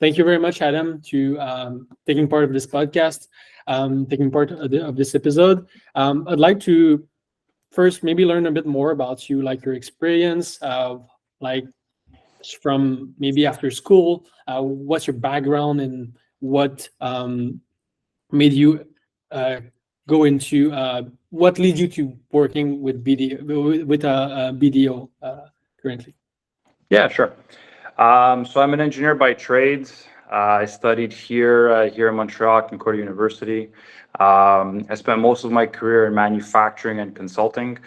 Thank you very much, Adam, to taking part of this podcast, taking part of this episode. I'd like to first maybe learn a bit more about you, like your experience, like from maybe after school. What's your background and what made you uh, go into what leads you to working with BDO with BDO currently? Yeah, sure. So I'm an engineer by trade. I studied here in Montreal at Concordia University. I spent most of my career in manufacturing and consulting,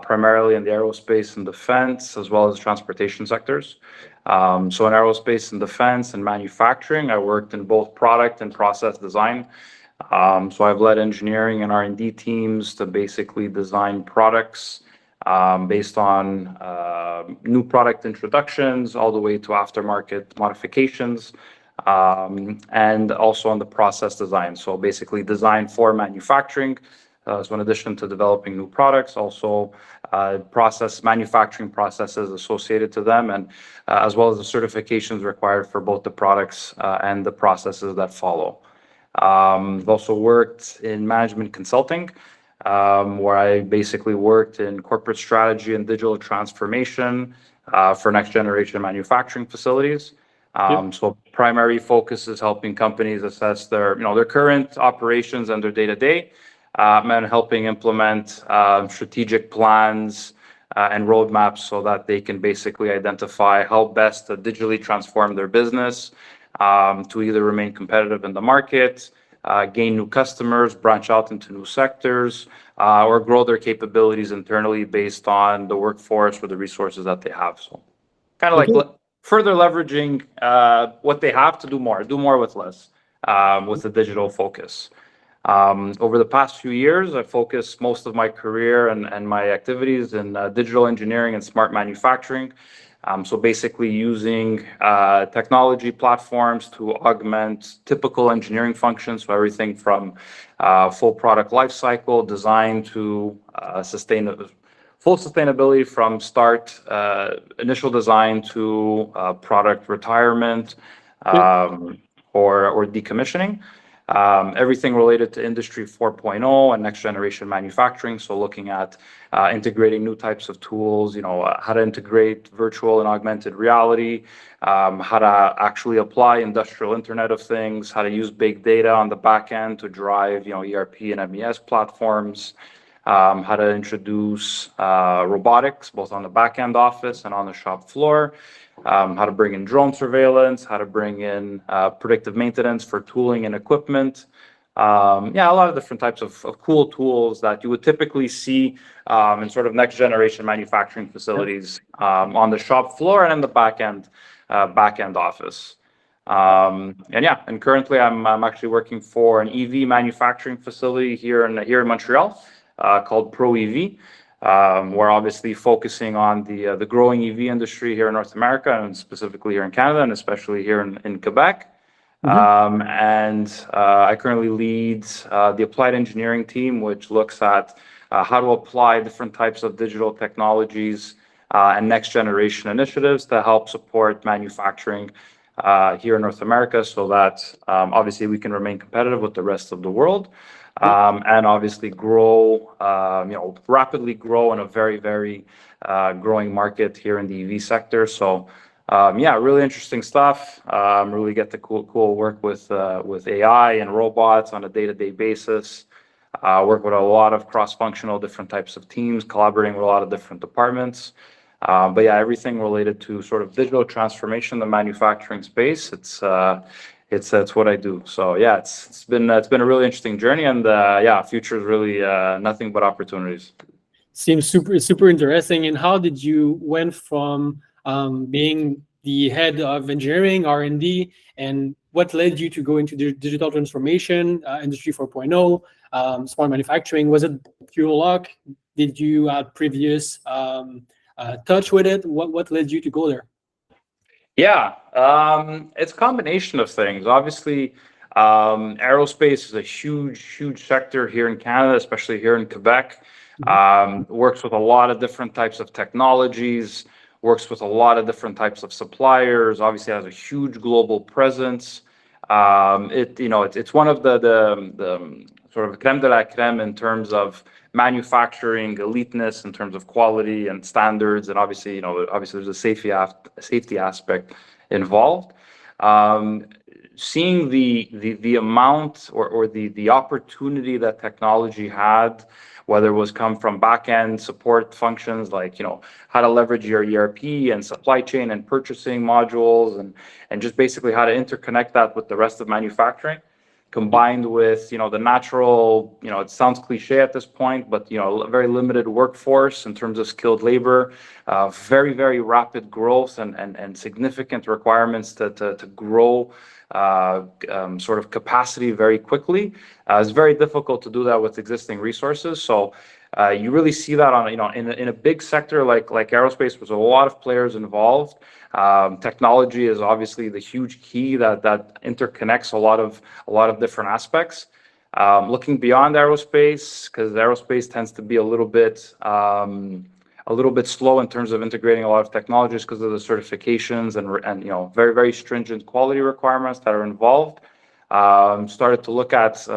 primarily in the aerospace and defense, as well as transportation sectors. So in aerospace and defense and manufacturing, I worked in both product and process design. So I've led engineering and R&D teams to basically design products based on new product introductions all the way to aftermarket modifications, and also on the process design. So basically design for manufacturing. So in addition to developing new products, also manufacturing processes associated to them, and as well as the certifications required for both the products and the processes that follow. I've also worked in management consulting, where I basically worked in corporate strategy and digital transformation for next generation manufacturing facilities. So primary focus is helping companies assess their current operations and their day-to-day, and helping implement strategic plans and roadmaps so that they can basically identify how best to digitally transform their business to either remain competitive in the market, gain new customers, branch out into new sectors, or grow their capabilities internally based on the workforce or the resources that they have. So kind of like further leveraging what they have to do more with less, with a digital focus. Over the past few years, I focused most of my career and my activities in digital engineering and smart manufacturing. So basically using technology platforms to augment typical engineering functions. So everything from full product lifecycle design to full sustainability from start, initial design to product retirement or decommissioning. Everything related to Industry 4.0 and next generation manufacturing. So looking at integrating new types of tools, how to integrate virtual and augmented reality, how to actually apply industrial Internet of Things, how to use big data on the back end to drive, ERP and MES platforms, how to introduce robotics, both on the back end office and on the shop floor, how to bring in drone surveillance, how to bring in predictive maintenance for tooling and equipment. A lot of different types of cool tools that you would typically see in sort of next generation manufacturing facilities on the shop floor and in the back end office. And currently I'm actually working for an EV manufacturing facility here in Montreal called ProEV. We're obviously focusing on the growing EV industry here in North America and specifically here in Canada and especially here in Quebec. I currently lead the applied engineering team, which looks at how to apply different types of digital technologies and next generation initiatives to help support manufacturing here in North America so that obviously we can remain competitive with the rest of the world. And obviously rapidly grow in a very, very growing market here in the EV sector. So, really interesting stuff. Really get to cool work with AI and robots on a day-to-day basis. Work with a lot of cross-functional different types of teams, collaborating with a lot of different departments. Everything related to sort of digital transformation in the manufacturing space. It's what I do. So it's been a really interesting journey, and future is really nothing but opportunities. Seems super interesting. And how did you went from being the head of engineering R&D, and what led you to go into digital transformation, Industry 4.0, smart manufacturing? Was it pure luck? Did you have previous touch with it? What led you to go there? Yeah, it's a combination of things. Obviously, aerospace is a huge sector here in Canada, especially here in Quebec. Works with a lot of different types of technologies, works with a lot of different types of suppliers, obviously has a huge global presence. It's one of the sort of creme de la creme in terms of manufacturing eliteness, in terms of quality and standards, and obviously there's a safety aspect involved. Seeing the amount or the opportunity that technology had, whether it was come from back-end support functions like how to leverage your ERP and supply chain and purchasing modules, and just basically how to interconnect that with the rest of manufacturing, combined with the natural, it sounds cliche at this point, but a very limited workforce in terms of skilled labor, very, very rapid growth and significant requirements to grow sort of capacity very quickly. It's very difficult to do that with existing resources. So you really see that on in a big sector like aerospace, with a lot of players involved. Technology is obviously the huge key that interconnects a lot of different aspects. Looking beyond aerospace, because aerospace tends to be a little bit slow in terms of integrating a lot of technologies because of the certifications and very, very stringent quality requirements that are involved. Started to look at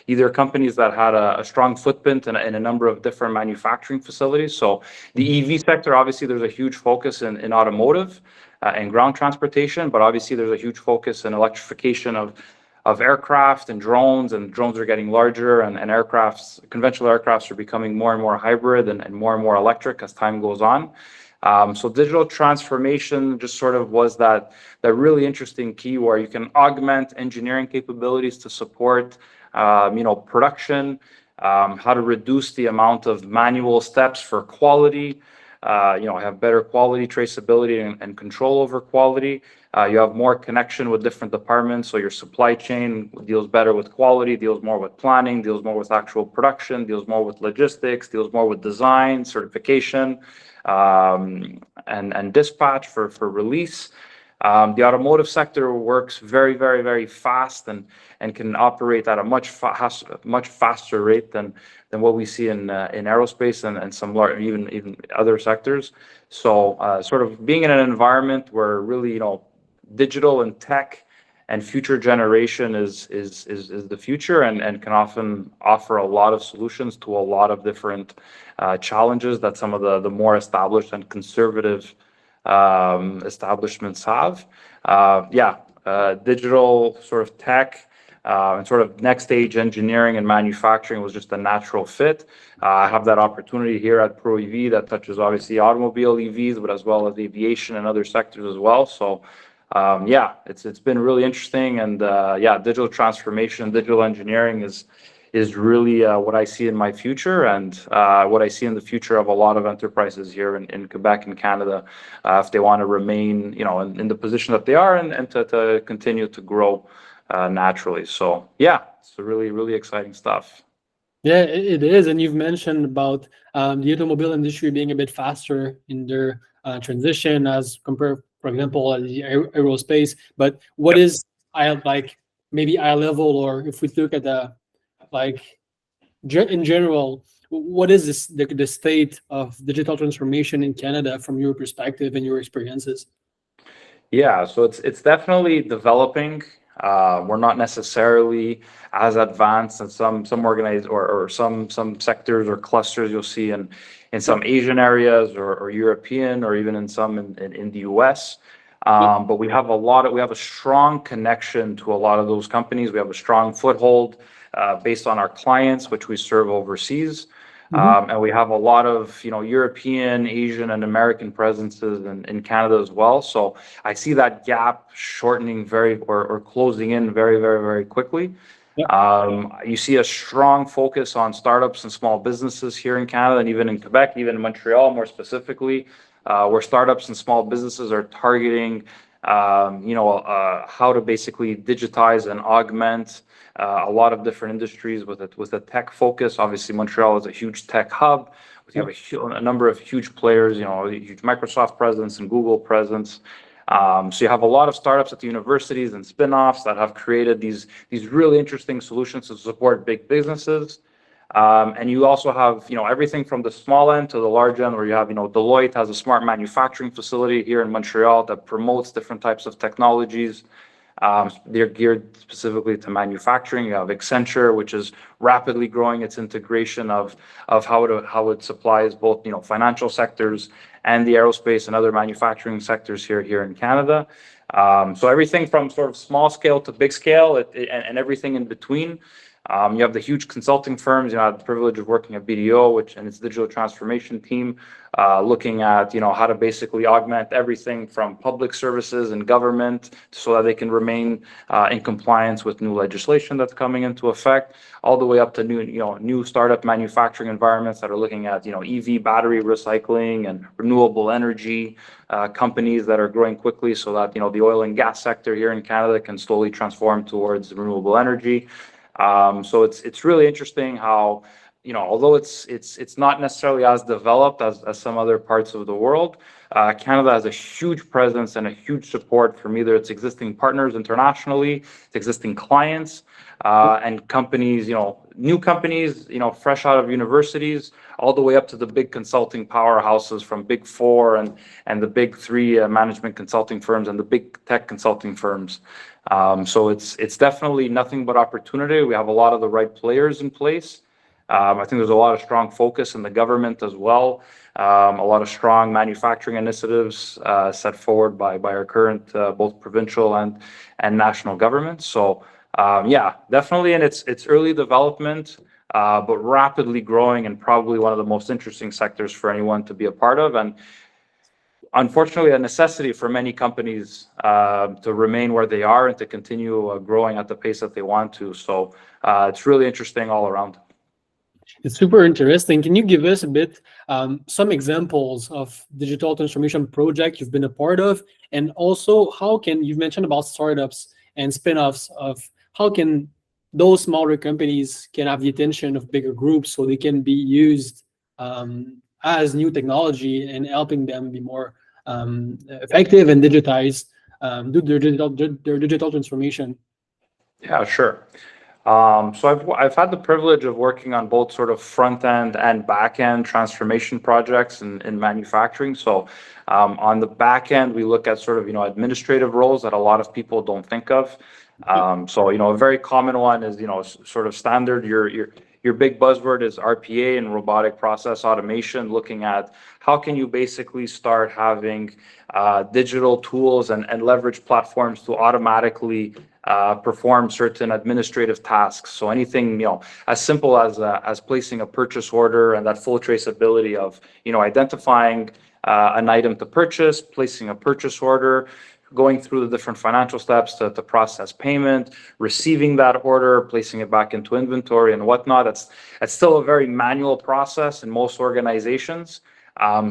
either companies that had a strong footprint in a number of different manufacturing facilities. So the EV sector, obviously, there's a huge focus in automotive and ground transportation, but obviously there's a huge focus in electrification of aircraft and drones are getting larger, and conventional aircrafts are becoming more and more hybrid and more electric as time goes on. So digital transformation just sort of was that really interesting key where you can augment engineering capabilities to support production, how to reduce the amount of manual steps for quality, have better quality traceability and control over quality. You have more connection with different departments, so your supply chain deals better with quality, deals more with planning, deals more with actual production, deals more with logistics, deals more with design, certification, and dispatch for release. The automotive sector works very, very, very fast and can operate at a much faster rate than what we see in aerospace and some even other sectors. So sort of being in an environment where really digital and tech and future generation is the future and can often offer a lot of solutions to a lot of different challenges that some of the more established and conservative establishments have. Digital sort of tech and sort of next stage engineering and manufacturing was just a natural fit. I have that opportunity here at ProEV that touches obviously automobile EVs, but as well as aviation and other sectors as well. So it's been really interesting, and digital transformation, digital engineering is really what I see in my future, and what I see in the future of a lot of enterprises here in Quebec and Canada, if they want to remain in the position that they are and to continue to grow naturally. So it's really, really exciting stuff. Yeah, it is. And you've mentioned about the automobile industry being a bit faster in their transition as compared, for example, the aerospace. But what is maybe eye level, or if we look at the in general, what is the state of digital transformation in Canada from your perspective and your experiences? Yeah, so it's definitely developing. We're not necessarily as advanced as some organized or some sectors or clusters you'll see in some Asian areas or European or even in some in the US. But we have a strong connection to a lot of those companies. We have a strong foothold based on our clients, which we serve overseas. And we have a lot of European, Asian, and American presences in Canada as well. So I see that gap shortening or closing in very, very, very quickly. You see a strong focus on startups and small businesses here in Canada and even in Quebec, even in Montreal more specifically, where startups and small businesses are targeting how to basically digitize and augment a lot of different industries with a tech focus. Obviously, Montreal is a huge tech hub. We have a number of huge players, a huge Microsoft presence and Google presence. So you have a lot of startups at the universities and spin-offs that have created these really interesting solutions to support big businesses. And you also have, everything from the small end to the large end, where you have, Deloitte has a smart manufacturing facility here in Montreal that promotes different types of technologies. They're geared specifically to manufacturing. You have Accenture, which is rapidly growing its integration of how it supplies both, financial sectors and the aerospace and other manufacturing sectors here in Canada. So everything from sort of small scale to big scale, and everything in between. You have the huge consulting firms. I had the privilege of working at BDO, and its digital transformation team, looking at how to basically augment everything from public services and government so that they can remain in compliance with new legislation that's coming into effect, all the way up to new startup manufacturing environments that are looking at EV battery recycling and renewable energy companies that are growing quickly, so that the oil and gas sector here in Canada can slowly transform towards renewable energy. So it's really interesting how, although it's not necessarily as developed as some other parts of the world, Canada has a huge presence and a huge support from either its existing partners internationally, its existing clients, and companies, new companies, fresh out of universities, all the way up to the big consulting powerhouses from Big Four and the Big Three management consulting firms and the big tech consulting firms. So it's definitely nothing but opportunity. We have a lot of the right players in place. I think there's a lot of strong focus in the government as well. A lot of strong manufacturing initiatives set forward by our current both provincial and national governments. So yeah, definitely in its early development, but rapidly growing, and probably one of the most interesting sectors for anyone to be a part of. And unfortunately, a necessity for many companies to remain where they are and to continue growing at the pace that they want to. So it's really interesting all around. It's super interesting. Can you give us a bit some examples of digital transformation project you've been a part of, and also you've mentioned about startups and spin-offs of how can those smaller companies can have the attention of bigger groups so they can be used as new technology and helping them be more effective and digitized, do their digital transformation? Yeah, sure. So I've had the privilege of working on both sort of front end and back end transformation projects in manufacturing. So on the back end, we look at sort of administrative roles that a lot of people don't think of. So a very common one is sort of standard. Your big buzzword is RPA and robotic process automation, looking at how can you basically start having digital tools and leverage platforms to automatically perform certain administrative tasks. So anything as simple as placing a purchase order and that full traceability of identifying an item to purchase, placing a purchase order, going through the different financial steps to process payment, receiving that order, placing it back into inventory and whatnot. That's still a very manual process in most organizations.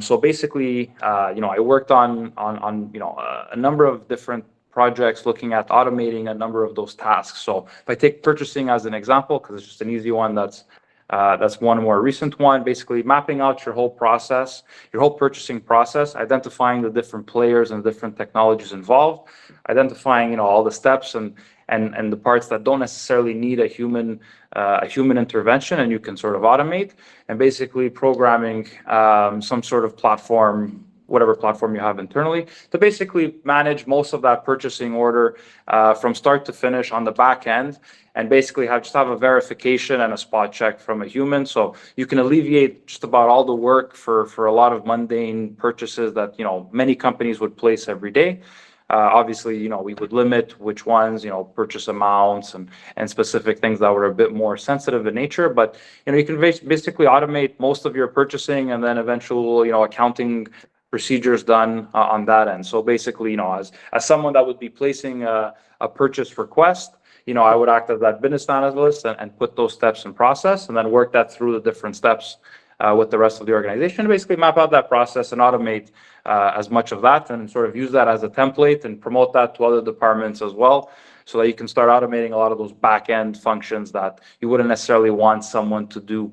So basically, I worked on a number of different projects looking at automating a number of those tasks. So if I take purchasing as an example, because it's just an easy one, that's one more recent one, basically mapping out your whole process, your whole purchasing process, identifying the different players and different technologies involved, identifying all the steps and the parts that don't necessarily need a human intervention, and you can sort of automate, and basically programming some sort of platform, whatever platform you have internally, to basically manage most of that purchasing order from start to finish on the back end, and basically have a verification and a spot check from a human. So you can alleviate just about all the work for a lot of mundane purchases that many companies would place every day. Obviously, we would limit which ones, purchase amounts and specific things that were a bit more sensitive in nature. But you can basically automate most of your purchasing, and then eventually, accounting procedures done on that end. So basically, as someone that would be placing a purchase request, I would act as that business analyst and put those steps in process, and then work that through the different steps with the rest of the organization, basically map out that process and automate as much of that, and sort of use that as a template and promote that to other departments as well, so that you can start automating a lot of those back end functions that you wouldn't necessarily want someone to do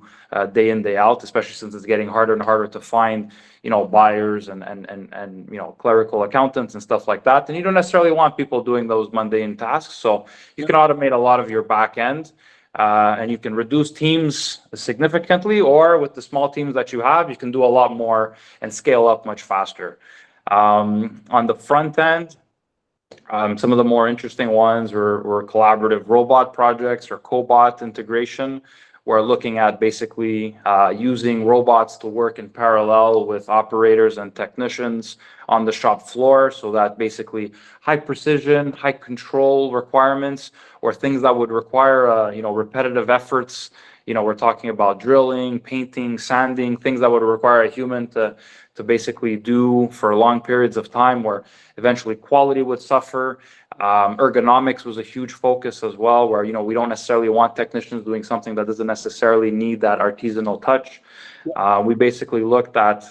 day in, day out, especially since it's getting harder and harder to find buyers and clerical accountants and stuff like that. And you don't necessarily want people doing those mundane tasks. So you can automate a lot of your back end and you can reduce teams significantly, or with the small teams that you have, you can do a lot more and scale up much faster. On the front end, some of the more interesting ones were collaborative robot projects or cobot integration. We're looking at basically using robots to work in parallel with operators and technicians on the shop floor, so that basically high precision, high control requirements, or things that would require repetitive efforts. We're talking about drilling, painting, sanding, things that would require a human to basically do for long periods of time, where eventually quality would suffer. Ergonomics was a huge focus as well, where we don't necessarily want technicians doing something that doesn't necessarily need that artisanal touch. We basically looked at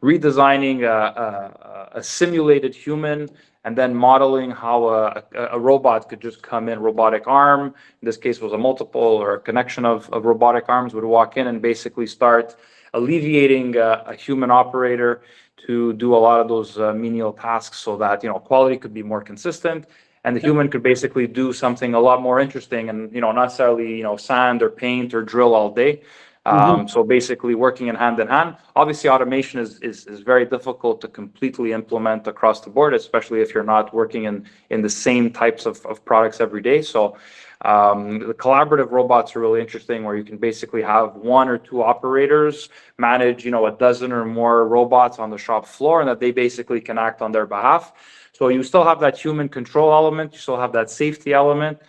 redesigning a simulated human, and then modeling how a robot could just come in, robotic arm. In this case, was a multiple or a connection of robotic arms would walk in and basically start alleviating a human operator to do a lot of those menial tasks, so that quality could be more consistent, and the human could basically do something a lot more interesting, and not necessarily sand or paint or drill all day. So basically working in hand. Obviously, automation is very difficult to completely implement across the board, especially if you're not working in the same types of products every day. So the collaborative robots are really interesting, where you can basically have one or two operators manage a dozen or more robots on the shop floor, and that they basically can act on their behalf. So you still have that human control element, you still have that safety element,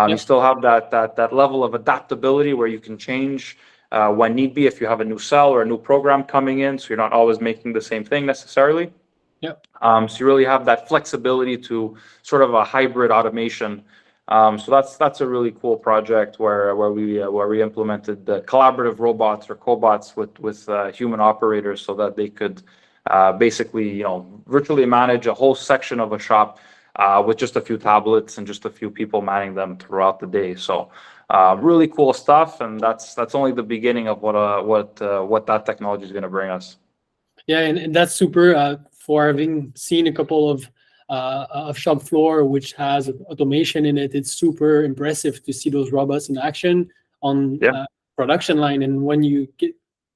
you still have that level of adaptability where you can change when need be, if you have a new cell or a new program coming in, so you're not always making the same thing necessarily. So you really have that flexibility to sort of a hybrid automation. So that's a really cool project where we implemented the collaborative robots or cobots with human operators, so that they could basically virtually manage a whole section of a shop with just a few tablets and just a few people manning them throughout the day. So really cool stuff, and that's only the beginning of what that technology is going to bring us. Yeah, and that's super. For having seen a couple of shop floor which has automation in it, it's super impressive to see those robots in action on production line. And when you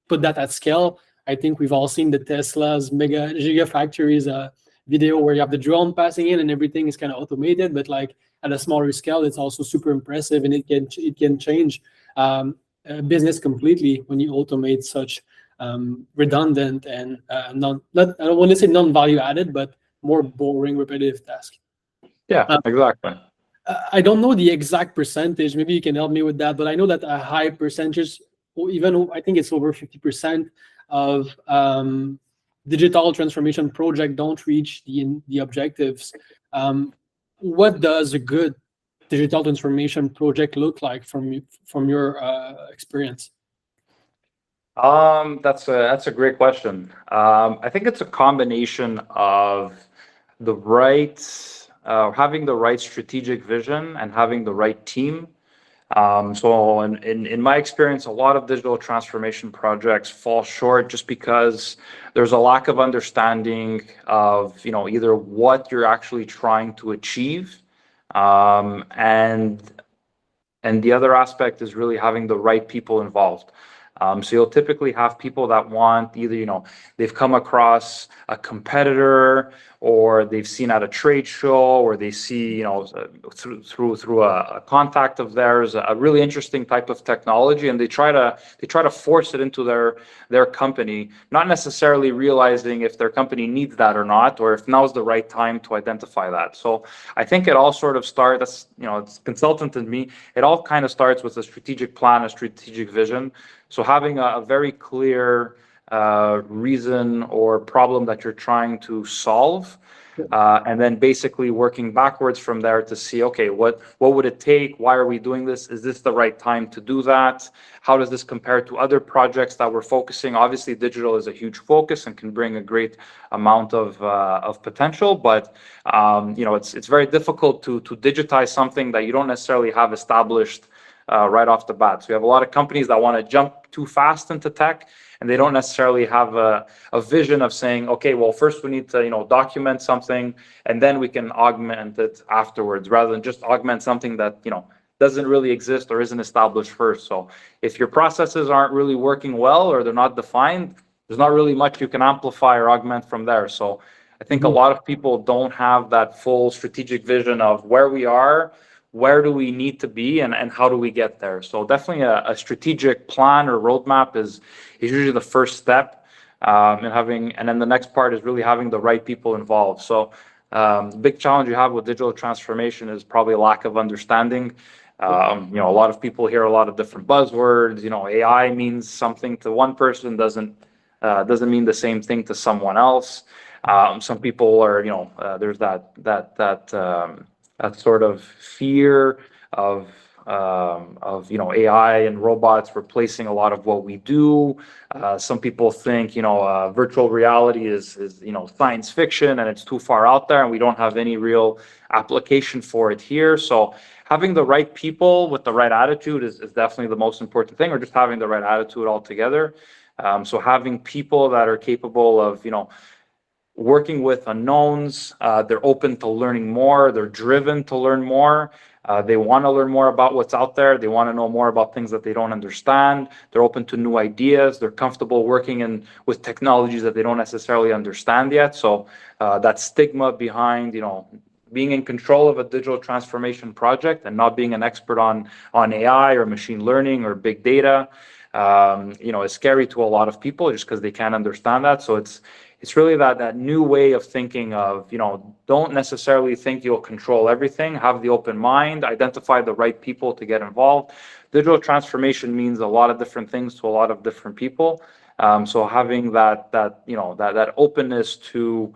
put that at scale, I think we've all seen the Tesla's mega gigafactories video, where you have the drone passing in and everything is kind of automated, but like at a smaller scale, it's also super impressive, and it can change business completely when you automate such redundant and I don't want to say non-value added, but more boring, repetitive tasks. Yeah, exactly. I don't know the exact percentage. Maybe you can help me with that. But I know that a high percentage, or even I think it's over 50% of digital transformation project don't reach the objectives. What does a good digital transformation project look like from your experience? That's a great question. I think it's a combination of having the right strategic vision and having the right team. So in my experience, a lot of digital transformation projects fall short just because there's a lack of understanding of either what you're actually trying to achieve, and the other aspect is really having the right people involved. So you'll typically have people that want either, they've come across a competitor, or they've seen at a trade show, or they see, through a contact of theirs, a really interesting type of technology, and they try to force it into their company, not necessarily realizing if their company needs that or not, or if now's the right time to identify that. So I think it all sort of starts, it's consultant in me, it all kind of starts with a strategic plan, a strategic vision. So having a very clear reason or problem that you're trying to solve, and then basically working backwards from there to see, okay, what would it take? Why are we doing this? Is this the right time to do that? How does this compare to other projects that we're focusing? Obviously, digital is a huge focus and can bring a great amount of potential, but it's very difficult to digitize something that you don't necessarily have established right off the bat. So you have a lot of companies that want to jump too fast into tech, and they don't necessarily have a vision of saying, okay, well, first we need to document something, and then we can augment it afterwards, rather than just augment something that doesn't really exist or isn't established first. So if your processes aren't really working well or they're not defined, there's not really much you can amplify or augment from there. So I think a Mhm. lot of people don't have that full strategic vision of where we are, where do we need to be, and how do we get there. So definitely a strategic plan or roadmap is usually the first step. And then the next part is really having the right people involved. So the big challenge you have with digital transformation is probably lack of understanding. A lot of people hear a lot of different buzzwords. AI means something to one person, doesn't mean the same thing to someone else. Some people are, there's that sort of fear of AI and robots replacing a lot of what we do. Some people think virtual reality is science fiction and it's too far out there and we don't have any real application for it here. So having the right people with the right attitude is definitely the most important thing, or just having the right attitude altogether. So having people that are capable of working with unknowns. They're open to learning more. They're driven to learn more. They want to learn more about what's out there. They want to know more about things that they don't understand. They're open to new ideas. They're comfortable working with technologies that they don't necessarily understand yet. So that stigma behind, being in control of a digital transformation project and not being an expert on AI or machine learning or big data, is scary to a lot of people just because they can't understand that. So it's really that new way of thinking of, don't necessarily think you'll control everything, have the open mind, identify the right people to get involved. Digital transformation means a lot of different things to a lot of different people. So having that openness to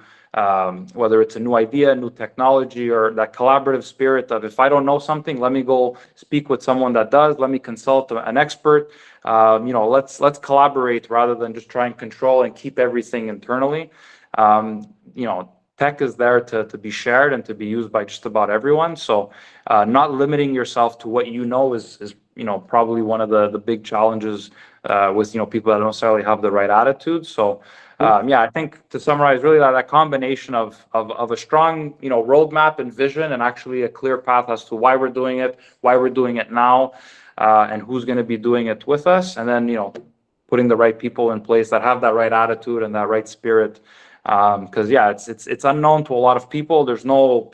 whether it's a new idea, new technology, or that collaborative spirit of, if I don't know something, let me go speak with someone that does, let me consult an expert. Let's collaborate rather than just try and control and keep everything internally. Tech is there to be shared and to be used by just about everyone. So not limiting yourself to what is probably one of the big challenges with people that don't necessarily have the right attitude. So I think to summarize, really that combination of a strong roadmap and vision, and actually a clear path as to why we're doing it now, and who's going to be doing it with us, and then putting the right people in place that have that right attitude and that right spirit. Because it's unknown to a lot of people. There's no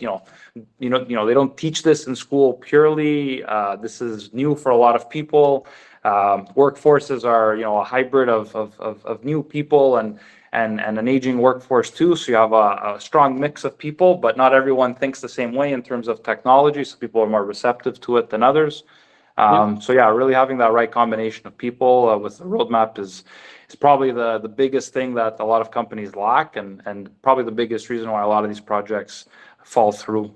they don't teach this in school purely. This is new for a lot of people. Workforces are a hybrid of new people and an aging workforce too. So you have a strong mix of people, but not everyone thinks the same way in terms of technology. So people are more receptive to it than others. Really having that right combination of people with the roadmap is probably the biggest thing that a lot of companies lack, and probably the biggest reason why a lot of these projects fall through.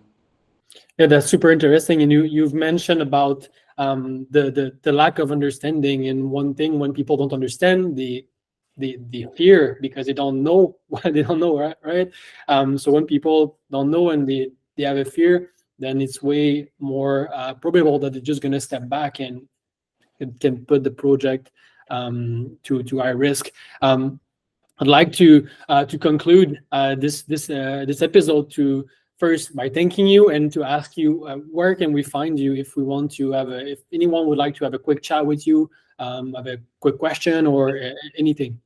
Yeah, that's super interesting. And you've mentioned about the lack of understanding. And one thing, when people don't understand, the fear, because they don't know what they don't know, right? So when people don't know and they have a fear, then it's way more probable that they're just going to step back and it can put the project to high risk. I'd like to conclude this episode to first by thanking you and to ask you where can we find you if we want to if anyone would like to have a quick chat with you, have a quick question or anything.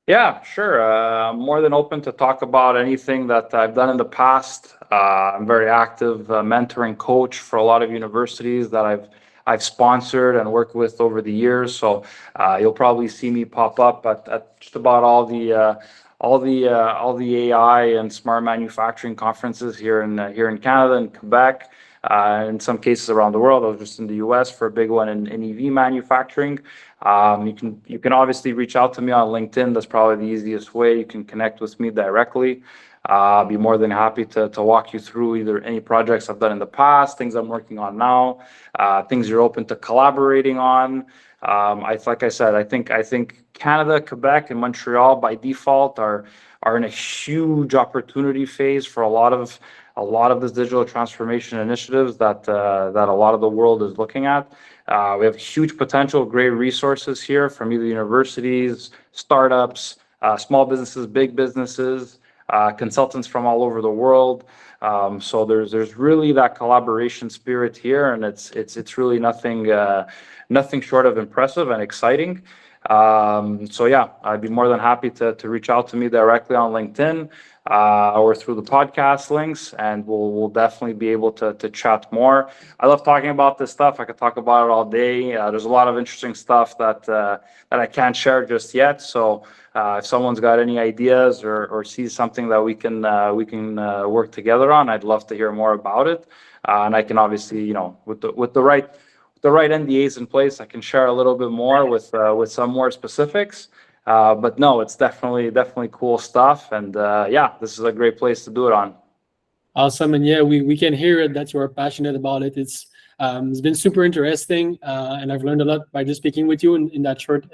Yeah, sure. I'm more than open to talk about anything that I've done in the past. I'm very active mentoring coach for a lot of universities that I've sponsored and worked with over the years. So you'll probably see me pop up at just about all the AI and smart manufacturing conferences here in Canada and Quebec. In some cases around the world. I was just in the US for a big one in EV manufacturing. You can obviously reach out to me on LinkedIn. That's probably the easiest way. You can connect with me directly. I'll be more than happy to walk you through either any projects I've done in the past, things I'm working on now, things you're open to collaborating on. Like I said, I think Canada, Quebec, and Montreal by default are in a huge opportunity phase for a lot of this digital transformation initiatives that a lot of the world is looking at. We have huge potential, great resources here from either universities, startups, small businesses, big businesses. consultants from all over the world. So there's really that collaboration spirit here, and it's really nothing short of impressive and exciting. So yeah, I'd be more than happy to reach out to me directly on LinkedIn or through the podcast links, and we'll definitely be able to chat more. I love talking about this stuff. I could talk about it all day. There's a lot of interesting stuff that I can't share just yet. So if someone's got any ideas or sees something that we can work together on, I'd love to hear more about it. And I can obviously, with the right NDAs in place, I can share a little bit more with some more specifics. But no, it's definitely cool stuff, and yeah, this is a great place to do it on. Awesome, and yeah, we can hear it that you are passionate about it. It's been super interesting, and I've learned a lot by just speaking with you in that short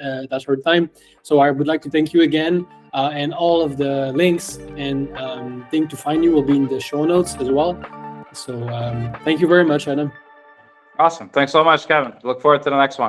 time. So I would like to thank you again, and all of the links and thing to find you will be in the show notes as well. So thank you very much, Adam. Awesome. Thanks so much, Kevin. Look forward to the next one.